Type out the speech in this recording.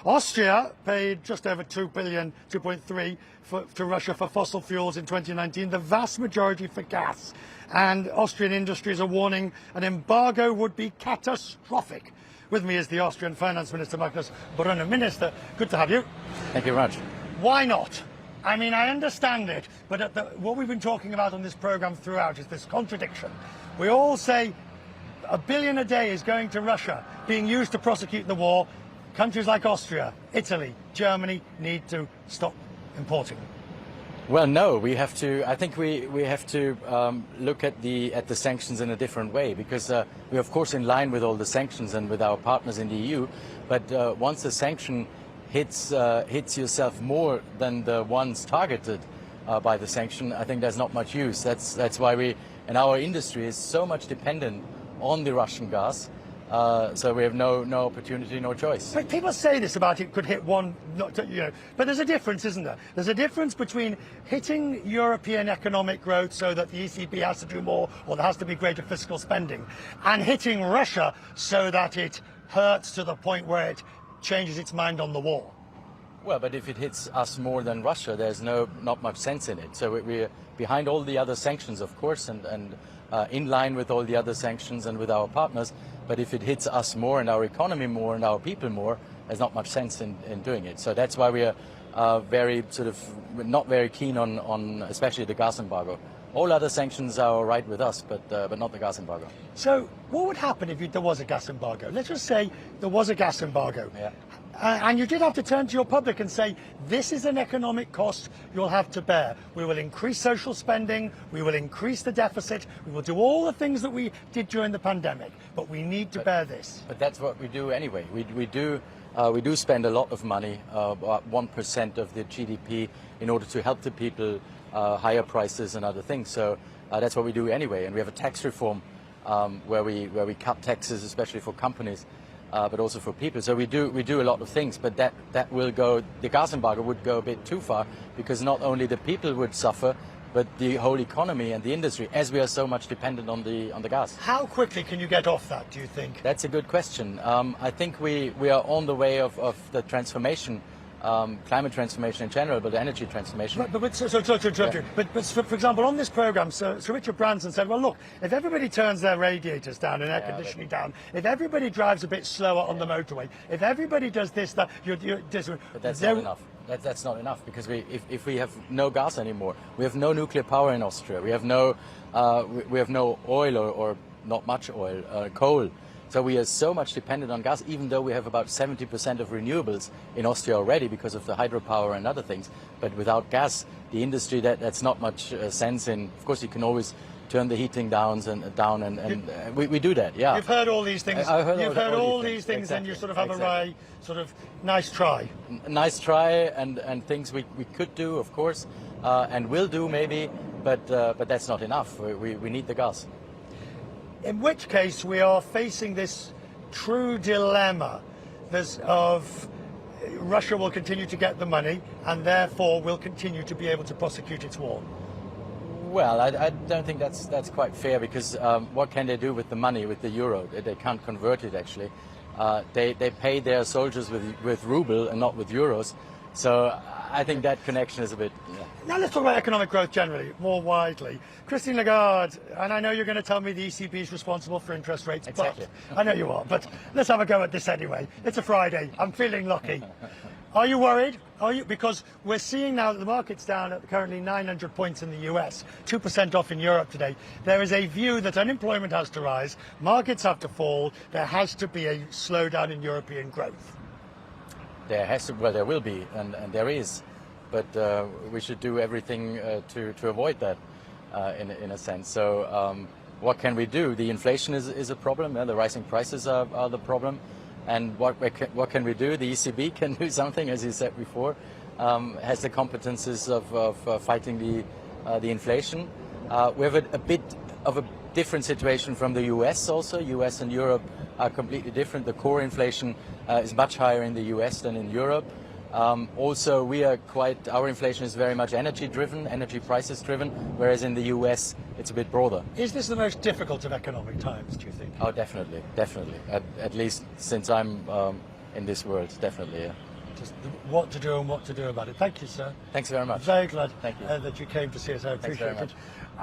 Austria paid just over 2 billion, 2.3 to Russia for fossil fuels in 2019, the vast majority for gas. And Austrian industries are warning an embargo would be catastrophic. With me is the Austrian Finance Minister, Magnus Brunner. Minister, good to have you. Thank you very much. Why not? I mean, I understand it, but what we've been talking about on this programme throughout is this contradiction. We all say $1 billion a day is going to Russia, being used to prosecute the war. Countries like Austria, Italy, Germany need to stop importing. Well, no, we have to. I think we have to look at the sanctions in a different way, because we're of course in line with all the sanctions and with our partners in the EU. But once the sanction hits yourself more than the ones targeted by the sanction, I think there's not much use. That's why we and our industry is so much dependent on the Russian gas. So we have no opportunity, no choice. But people say this about it could hit one, but there's a difference, isn't there? There's a difference between hitting European economic growth so that the ECB has to do more, or there has to be greater fiscal spending, and hitting Russia so that it hurts to the point where it changes its mind on the war. Well, but if it hits us more than Russia, there's not much sense in it. So we're behind all the other sanctions, of course, and in line with all the other sanctions and with our partners. But if it hits us more and our economy more and our people more, there's not much sense in doing it. So that's why we are very not very keen on especially the gas embargo. All other sanctions are all right with us, but not the gas embargo. So what would happen if there was a gas embargo? Let's just say there was a gas embargo. Yeah. And you did have to turn to your public and say, this is an economic cost you'll have to bear. We will increase social spending, we will increase the deficit, we will do all the things that we did during the pandemic, but we need to bear this. But that's what we do anyway. We do spend a lot of money, about 1% of the GDP, in order to help the people, higher prices and other things. So that's what we do anyway. And we have a tax reform where we cut taxes, especially for companies. But also for people. So we do a lot of things, but that will go. The gas embargo would go a bit too far, because not only the people would suffer, but the whole economy and the industry, as we are so much dependent on the gas. How quickly can you get off that, do you think? That's a good question. I think we are on the way of the transformation. Climate transformation in general, but energy transformation. But for example, on this programme, Sir Richard Branson said, well, look, if everybody turns their radiators down and air conditioning down, if everybody drives a bit slower on the motorway, if everybody does this, that, but that's not enough. That's not enough, because if we have no gas anymore, we have no nuclear power in Austria, we have no oil or not much oil, coal. So we are so much dependent on gas, even though we have about 70% of renewables in Austria already because of the hydropower and other things. But without gas, the industry, that's not much sense in. Of course, you can always turn the heating down, and we do that, yeah. You've heard all these things. You've heard all these things, exactly. And you sort of have a wry, sort of nice try. Nice try, and things we could do, of course, and will do maybe, but that's not enough. We need the gas. In which case we are facing this true dilemma of Russia will continue to get the money and therefore will continue to be able to prosecute its war. Well, I don't think that's quite fair, because what can they do with the money, with the euro? They can't convert it, actually. They pay their soldiers with ruble and not with euros. So I think that connection is a bit... Yeah. Now let's talk about economic growth generally, more widely. Christine Lagarde, and I know you're going to tell me the ECB is responsible for interest rates. Exactly. But I know you are, but let's have a go at this anyway. It's a Friday. I'm feeling lucky. Are you worried? Because we're seeing now that the market's down at currently 900 points in the US, 2% off in Europe today. There is a view that unemployment has to rise, markets have to fall, there has to be a slowdown in European growth. There will be, and there is, but we should do everything to avoid that, in a sense. So what can we do? The inflation is a problem, the rising prices are the problem, and what can we do? The ECB can do something, as you said before, has the competences of fighting the inflation. We have a bit of a different situation from the US also. US and Europe are completely different. The core inflation is much higher in the US than in Europe. Also, our inflation is very much energy driven, energy prices driven, whereas in the US it's a bit broader. Is this the most difficult of economic times, do you think? Oh, definitely, definitely. At least since I'm in this world, definitely, yeah. just what to do and what to do about it. Thank you, sir. Thanks very much. Very glad Thank you. that you came to see us. I Thanks very appreciate much. it.